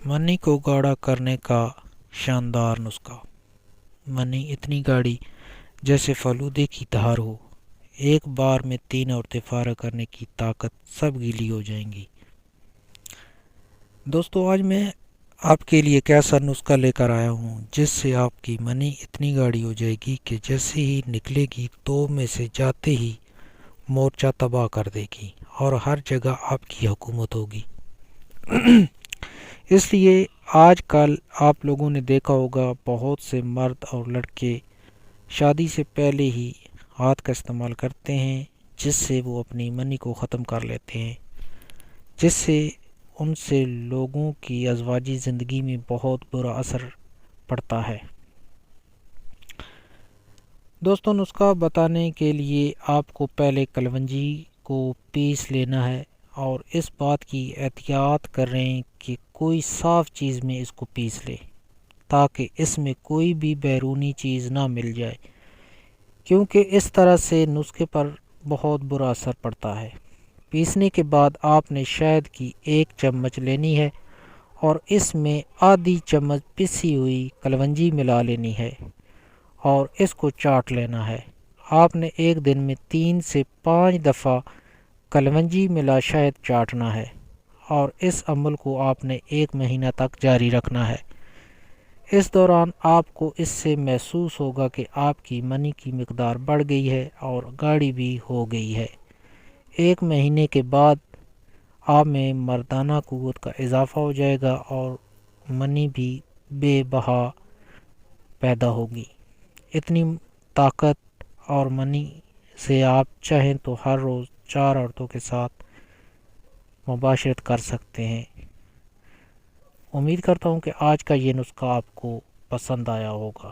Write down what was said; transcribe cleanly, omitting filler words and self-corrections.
منی کو گاڑھا کرنے کا شاندار نسخہ۔ منی اتنی گاڑھی جیسے فلودے کی دھار ہو، ایک بار میں 3 عورتیں فارغ کرنے کی طاقت، سب گیلی ہو جائیں گی۔ دوستو، آج میں آپ کے لیے ایک ایسا نسخہ لے کر آیا ہوں جس سے آپ کی منی اتنی گاڑھی ہو جائے گی کہ جیسے ہی نکلے گی تو میں سے جاتے ہی مورچہ تباہ کر دے گی اور ہر جگہ آپ کی حکومت ہوگی۔ اس لیے آج کل آپ لوگوں نے دیکھا ہوگا بہت سے مرد اور لڑکے شادی سے پہلے ہی ہاتھ کا استعمال کرتے ہیں، جس سے وہ اپنی منی کو ختم کر لیتے ہیں، جس سے ان سے لوگوں کی ازواجی زندگی میں بہت برا اثر پڑتا ہے۔ دوستوں، نسخہ بتانے کے لیے آپ کو پہلے کلونجی کو پیس لینا ہے، اور اس بات کی احتیاط کریں کہ کوئی صاف چیز میں اس کو پیس لے تاکہ اس میں کوئی بھی بیرونی چیز نہ مل جائے، کیونکہ اس طرح سے نسخے پر بہت برا اثر پڑتا ہے۔ پیسنے کے بعد آپ نے شہد کی 1 چمچ لینی ہے اور اس میں آدھی چمچ پسی ہوئی کلونجی ملا لینی ہے اور اس کو چاٹ لینا ہے۔ آپ نے ایک دن میں 3 سے 5 دفعہ کلونجی ملا شہد چاٹنا ہے، اور اس عمل کو آپ نے 1 مہینہ تک جاری رکھنا ہے۔ اس دوران آپ کو اس سے محسوس ہوگا کہ آپ کی منی کی مقدار بڑھ گئی ہے اور گاڑھی بھی ہو گئی ہے۔ 1 مہینے کے بعد آپ میں مردانہ قوت کا اضافہ ہو جائے گا اور منی بھی بے بہا پیدا ہوگی۔ اتنی طاقت اور منی سے آپ چاہیں تو ہر روز 4 عورتوں کے ساتھ مباشرت کر سکتے ہیں۔ امید کرتا ہوں کہ آج کا یہ نسخہ آپ کو پسند آیا ہوگا۔